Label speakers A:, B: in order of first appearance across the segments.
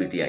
A: PTI,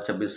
A: 26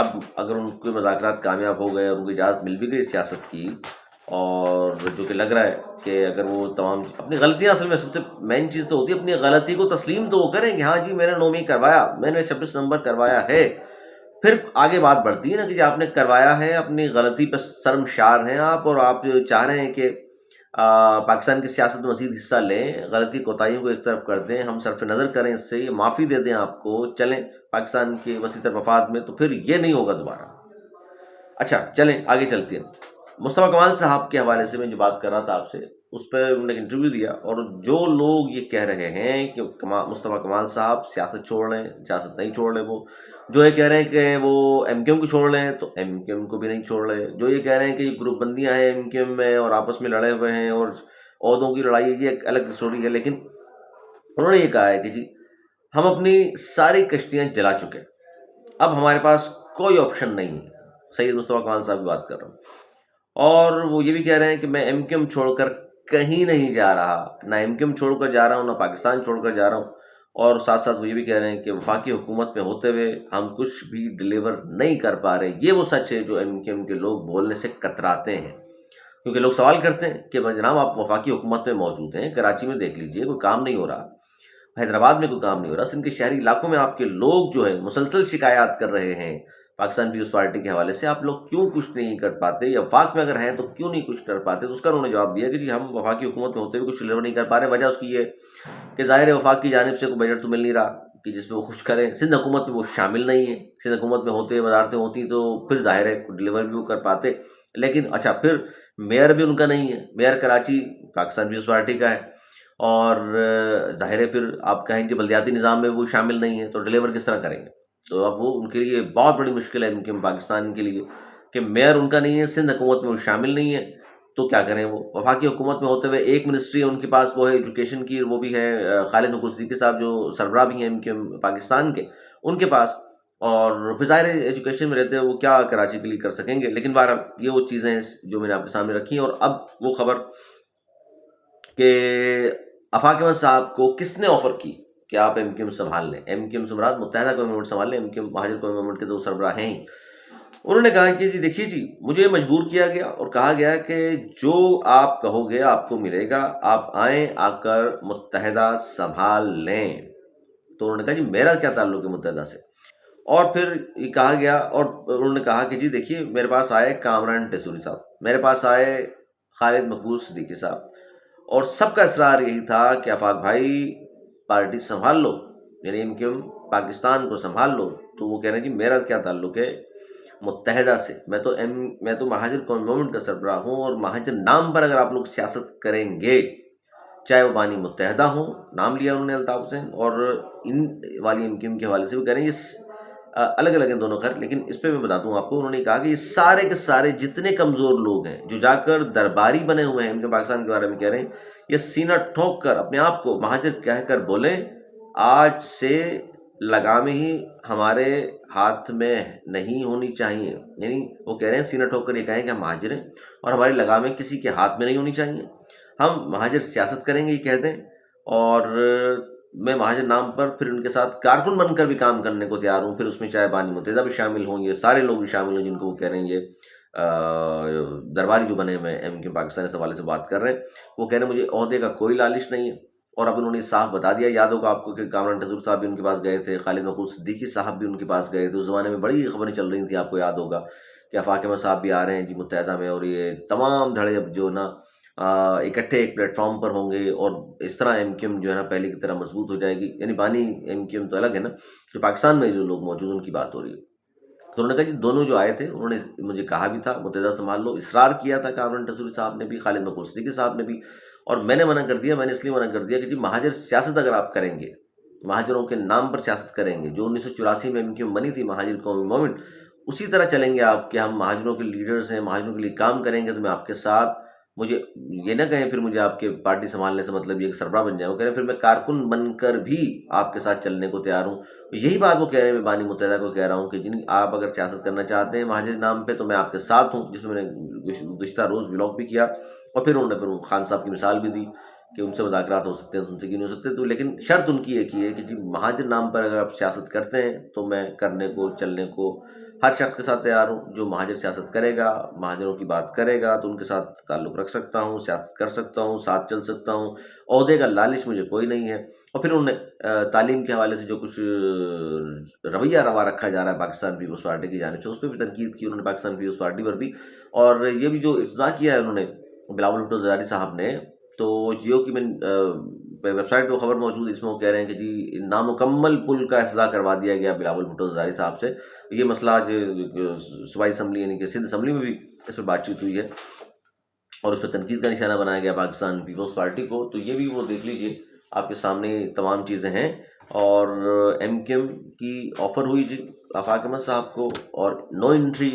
A: اب اگر ان کے مذاکرات کامیاب ہو گئے اور ان کو اجازت مل بھی گئی سیاست کی، اور جو کہ لگ رہا ہے کہ اگر وہ تمام اپنی غلطیاں، اصل میں سب سے مین چیز تو ہوتی ہے اپنی غلطی کو تسلیم تو وہ کریں کہ ہاں جی میں نے 9ویں کروایا، میں نے 26 نمبر کروایا ہے، پھر آگے بات بڑھتی ہے نا کہ جی آپ نے کروایا ہے، اپنی غلطی پہ شرمشار ہیں آپ، اور آپ چاہ رہے ہیں کہ پاکستان کی سیاست میں مزید حصہ لیں، غلطی کوتاہیوں کو ایک طرف کر دیں، ہم صرف نظر کریں اس سے، یہ معافی دے دیں آپ کو، چلیں پاکستان کے وسیع تر مفاد میں، تو پھر یہ نہیں ہوگا دوبارہ۔ اچھا چلیں آگے چلتے ہیں۔ مصطفیٰ کمال صاحب کے حوالے سے میں جو بات کر رہا تھا آپ سے، اس پہ انہوں نے ایک انٹرویو دیا، اور جو لوگ یہ کہہ رہے ہیں کہ مصطفیٰ کمال صاحب سیاست چھوڑ لیں، سیاست نہیں چھوڑ لیں، وہ جو یہ کہہ رہے ہیں کہ وہ ایم کیو ایم کو چھوڑ لیں تو ایم کیو ایم کو بھی نہیں چھوڑ رہے، جو یہ کہہ رہے ہیں کہ یہ گروپ بندیاں ہیں ایم کیو ایم میں اور آپس میں لڑے ہوئے ہیں اور عہدوں کی لڑائی ہے، یہ ایک الگ اسٹوری ہے، لیکن انہوں نے یہ کہا ہے کہ جی ہم اپنی ساری کشتیاں جلا چکے، اب ہمارے پاس کوئی آپشن نہیں ہے۔ سید مصطفیٰ کمال صاحب کی بات کر رہا ہوں، اور وہ یہ بھی کہہ رہے ہیں کہ میں ایم کیو ایم چھوڑ کر کہیں نہیں جا رہا، نہ ایم کیو ایم چھوڑ کر جا رہا ہوں، نہ پاکستان چھوڑ کر جا رہا ہوں، اور ساتھ ساتھ وہ یہ بھی کہہ رہے ہیں کہ وفاقی حکومت میں ہوتے ہوئے ہم کچھ بھی ڈلیور نہیں کر پا رہے۔ یہ وہ سچ ہے جو ایم کیو ایم کے لوگ بولنے سے کتراتے ہیں، کیونکہ لوگ سوال کرتے ہیں کہ جناب آپ وفاقی حکومت میں موجود ہیں، کراچی میں دیکھ لیجئے کوئی کام نہیں ہو رہا، حیدرآباد میں کوئی کام نہیں ہو رہا، سندھ کے شہری علاقوں میں آپ کے لوگ جو ہیں مسلسل شکایات کر رہے ہیں پاکستان پیپلز پارٹی کے حوالے سے، آپ لوگ کیوں کچھ نہیں کر پاتے، یا وفاق میں اگر ہیں تو کیوں نہیں کچھ کر پاتے؟ تو اس کا انہوں نے جواب دیا کہ جی ہم وفاقی حکومت میں ہوتے ہوئے کچھ ڈلیور نہیں کر پا رہے، وجہ اس کی یہ کہ ظاہر ہے وفاق کی جانب سے کوئی بجٹ تو مل نہیں رہا کہ جس پہ وہ کچھ کریں، سندھ حکومت میں وہ شامل نہیں ہے، سندھ حکومت میں ہوتے وزارتیں ہوتی تو پھر ظاہر ہے ڈلیور بھی وہ کر پاتے، لیکن اچھا پھر میئر بھی ان کا نہیں ہے، میئر کراچی پاکستان پیپلز پارٹی کا ہے، اور ظاہر ہے پھر آپ کہیں کہ بلدیاتی نظام میں وہ شامل نہیں ہے، تو ڈلیور کس طرح کریں گے؟ تو اب وہ ان کے لیے بہت بڑی مشکل ہے، ان کے پاکستان کے لیے، کہ میئر ان کا نہیں ہے، سندھ حکومت میں وہ شامل نہیں ہے، تو کیا کریں؟ وہ وفاقی حکومت میں ہوتے ہوئے ایک منسٹری ہے ان کے پاس، وہ ہے ایجوکیشن کی، وہ بھی ہے خالد نقوی صدیقی صاحب جو سربراہ بھی ہیں پاکستان کے، ان کے پاس، اور پھر ظاہر ہے ایجوکیشن میں رہتے ہیں وہ کیا کراچی کے لیے کر سکیں گے؟ لیکن بہرحال یہ وہ چیزیں ہیں جو میں نے آپ کے سامنے رکھی ہیں۔ اور اب وہ خبر کہ آفاق احمد صاحب کو کس نے آفر کی کہ آپ ایم کیو ایم سنبھال لیں، ایم کیو ایم سے مراد متحدہ قومی موومنٹ سنبھال لیں، ایم کیو ایم مہاجر قومی موومنٹ کے دو سربراہ ہیں ہی۔ انہوں نے کہا کہ جی دیکھیے جی مجھے مجبور کیا گیا اور کہا گیا کہ جو آپ کہو گے آپ کو ملے گا، آپ آئیں آ کر متحدہ سنبھال لیں۔ تو انہوں نے کہا جی میرا کیا تعلق ہے متحدہ سے؟ اور پھر یہ کہا گیا، اور انہوں نے کہا کہ جی دیکھیے میرے پاس آئے کامران ٹیسوری صاحب، میرے پاس آئے خالد مقبول صدیقی صاحب، اور سب کا اصرار یہی تھا کہ آفاق بھائی پارٹی سنبھال لو، یعنی ایم کیو ایم پاکستان کو سنبھال لو۔ تو وہ کہہ رہے ہیں جی میرا کیا تعلق ہے متحدہ سے، میں تو مہاجر قومی موومنٹ کا سربراہ ہوں، اور مہاجر نام پر اگر آپ لوگ سیاست کریں گے، چاہے وہ بانی متحدہ ہوں، نام لیا انہوں نے الطاف حسین، اور ان والی ایم کیو ایم کے حوالے سے بھی کہہ رہے ہیں، یہ الگ الگ ہیں دونوں، خیر لیکن اس پہ میں بتاتا ہوں آپ کو، انہوں نے کہا کہ یہ سارے کے سارے جتنے کمزور لوگ ہیں جو جا کر درباری بنے ہوئے ہیں ان کے پاکستان کے بارے میں کہہ رہے ہیں، یہ سینہ ٹھوک کر اپنے آپ کو مہاجر کہہ کر بولیں آج سے لگامیں ہی ہمارے ہاتھ میں نہیں ہونی چاہیے، یعنی وہ کہہ رہے ہیں سینہ ٹھوک کر یہ کہیں کہ ہم مہاجر ہیں اور ہماری لگامیں کسی کے ہاتھ میں نہیں ہونی چاہیے، ہم مہاجر سیاست کریں گے یہ کہہ دیں، اور میں مہاجر نام پر پھر ان کے ساتھ کارکن بن کر بھی کام کرنے کو تیار ہوں، پھر اس میں چاہے بانی متحدہ بھی شامل ہوں، یہ سارے لوگ بھی شامل ہوں جن کو وہ کہہ رہے ہیں یہ درباری جو بنے ہوئے ایم کے پاکستان کے حوالے سے بات کر رہے ہیں، وہ کہہ رہے ہیں مجھے عہدے کا کوئی لالچ نہیں ہے، اور اب انہوں نے صاف بتا دیا، یاد ہوگا آپ کو کہ کامران ٹیسوری صاحب بھی ان کے پاس گئے تھے، خالد مقبول صدیقی صاحب بھی ان کے پاس گئے تھے، اس زمانے میں بڑی خبریں چل رہی تھیں، آپ کو یاد ہوگا کہ آفاق احمد صاحب بھی آ رہے ہیں جی متحدہ میں، اور یہ تمام دھڑے اب جو نا اکٹھے ایک پلیٹ فارم پر ہوں گے، اور اس طرح ایم کیو ایم جو ہے نا پہلے کی طرح مضبوط ہو جائے گی، یعنی بانی ایم کیو ایم تو الگ ہے نا، جو پاکستان میں جو لوگ موجود ان کی بات ہو رہی ہے۔ تو انہوں نے کہا جی دونوں جو آئے تھے انہوں نے مجھے کہا بھی تھا متحدہ سنبھال لو، اصرار کیا تھا کامران ٹیسوری صاحب نے بھی، خالد مقبول صدیقی صاحب نے بھی، اور میں نے منع کر دیا، میں نے اس لیے منع کر دیا کہ جی مہاجر سیاست اگر آپ کریں گے، مہاجروں کے نام پر سیاست کریں گے، جو 1984 میں ایم کیو ایم بنی تھی مہاجر قومی موومنٹ، اسی طرح چلیں گے آپ کہ ہم مہاجروں کے لیڈرز ہیں، مہاجروں کے لیے کام کریں گے، تو میں آپ کے ساتھ، مجھے یہ نہ کہیں پھر مجھے آپ کے پارٹی سنبھالنے سے مطلب یہ ایک سربراہ بن جائے، وہ کہہ رہے ہیں پھر میں کارکن بن کر بھی آپ کے ساتھ چلنے کو تیار ہوں۔ یہی بات وہ کہہ رہے ہیں، میں بانی متحدہ کو کہہ رہا ہوں کہ جن آپ اگر سیاست کرنا چاہتے ہیں مہاجر نام پہ تو میں آپ کے ساتھ ہوں، جس میں میں نے گزشتہ روز ولاگ بھی کیا، اور پھر انہوں نے پھر خان صاحب کی مثال بھی دی کہ ان سے مذاکرات ہو سکتے ہیں، ان سے کیوں نہیں ہو سکتے، تو لیکن شرط ان کی ایک ہی ہے کہ جی مہاجر نام پر اگر آپ سیاست کرتے ہیں تو میں کرنے کو چلنے کو ہر شخص کے ساتھ تیار ہوں جو مہاجر سیاست کرے گا، مہاجروں کی بات کرے گا تو ان کے ساتھ تعلق رکھ سکتا ہوں، سیاست کر سکتا ہوں، ساتھ چل سکتا ہوں، عہدے کا لالچ مجھے کوئی نہیں ہے۔ اور پھر انہوں نے تعلیم کے حوالے سے جو کچھ رویہ روا رکھا جا رہا ہے پاکستان پیپلز پارٹی کی جانب سے، اس پہ بھی تنقید کی انہوں نے، پاکستان پیپلز پارٹی پر بھی۔ اور یہ بھی جو افتتاح کیا ہے انہوں نے بلاول بھٹو زرداری صاحب نے، تو جیو کی ویب سائٹ پہ خبر موجود ہے، اس میں وہ کہہ رہے ہیں کہ جی نامکمل پل کا افتتاح کروا دیا گیا بلاول بھٹو زرداری صاحب سے۔ یہ مسئلہ آج صوبائی اسمبلی یعنی کہ سندھ اسمبلی میں بھی اس پہ بات چیت ہوئی ہے اور اس پہ تنقید کا نشانہ بنایا گیا پاکستان پیپلز پارٹی کو۔ تو یہ بھی وہ دیکھ لیجئے، آپ کے سامنے تمام چیزیں ہیں۔ اور ایم کیو ایم کی آفر ہوئی جی آفاق احمد صاحب کو، اور نو انٹری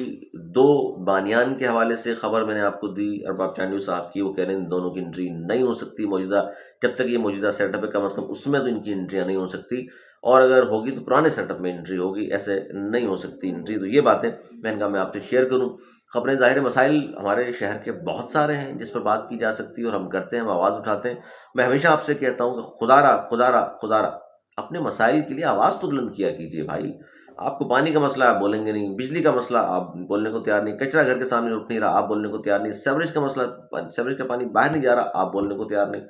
A: 2 بانیان کے حوالے سے خبر میں نے آپ کو دی ارباب چانڈیو صاحب کی، وہ کہہ رہے ہیں ان دونوں کی انٹری نہیں ہو سکتی موجودہ، جب تک یہ موجودہ سیٹ اپ ہے کم از کم اس میں تو ان کی انٹریاں نہیں ہو سکتی، اور اگر ہوگی تو پرانے سیٹ اپ میں انٹری ہوگی، ایسے نہیں ہو سکتی انٹری۔ تو یہ باتیں میں نے کہا میں آپ سے شیئر کروں۔ خبریں ظاہر مسائل ہمارے شہر کے بہت سارے ہیں جس پر بات کی جا سکتی ہے اور ہم کرتے ہیں، ہم آواز اٹھاتے ہیں۔ میں ہمیشہ آپ سے کہتا ہوں کہ خدا را اپنے مسائل کے لیے آواز تو بلند کیا کیجیے بھائی۔ آپ کو پانی کا مسئلہ آپ بولیں گے نہیں، بجلی کا مسئلہ آپ بولنے کو تیار نہیں، کچرا گھر کے سامنے اٹھ نہیں رہا آپ بولنے کو تیار نہیں، سیوریج کا مسئلہ، سیوریج کا پانی باہر نہیں جا رہا آپ بولنے کو تیار نہیں،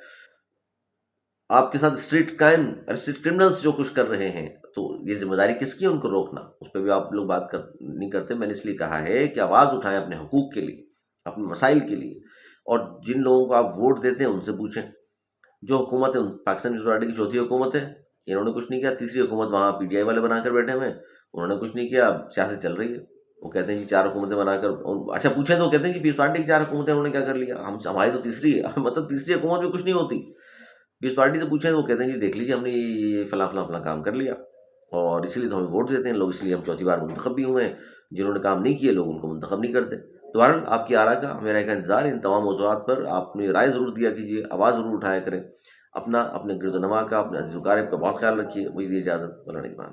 A: آپ کے ساتھ اسٹریٹ کرمنلز جو کچھ کر رہے ہیں، تو یہ ذمہ داری کس کی ہے ان کو روکنا، اس پہ بھی آپ لوگ بات نہیں کرتے۔ میں نے اس لیے کہا ہے کہ آواز اٹھائیں اپنے حقوق کے لیے، اپنے مسائل کے لیے، اور جن لوگوں کو آپ ووٹ دیتے ہیں ان سے پوچھیں۔ جو حکومت ہے پاکستان پیپلز پارٹی کی چوتھی حکومت ہے، انہوں نے کچھ نہیں کیا، تیسری حکومت وہاں پی ٹی آئی والے بنا کر بیٹھے ہوئے ہیں، انہوں نے کچھ نہیں کیا، سیاست چل رہی ہے۔ وہ کہتے ہیں جی 4 حکومتیں بنا کر، اچھا پوچھیں تو وہ کہتے ہیں کہ پیپلز پارٹی کی 4 حکومتیں انہوں نے کیا کر لیا، ہماری تو تیسری ہے مطلب تیسری حکومت میں کچھ نہیں ہوتی۔ پیپلز پارٹی سے پوچھیں تو وہ کہتے ہیں جی دیکھ لیجیے ہم نے یہ فلاں فلاں فلاں کام کر لیا، اور اسی لیے تو ہمیں ووٹ دیتے ہیں لوگ، اس لیے ہم چوتھی بار منتخب بھی ہوئے ہیں۔ جنہوں نے کام نہیں کیے لوگ ان کو منتخب نہیں کرتے۔ تو بہرحال آپ کی آراء کا میرا ایک انتظار ہے، ان تمام موضوعات پر آپ اپنی رائے ضرور دیا کیجیے، آواز ضرور اٹھایا کریں، اپنا اپنے گرد و نما کا، اپنے عزیز و اقارب کا بہت خیال رکھیے۔ مجھے دی اجازت، مولانا اقبال۔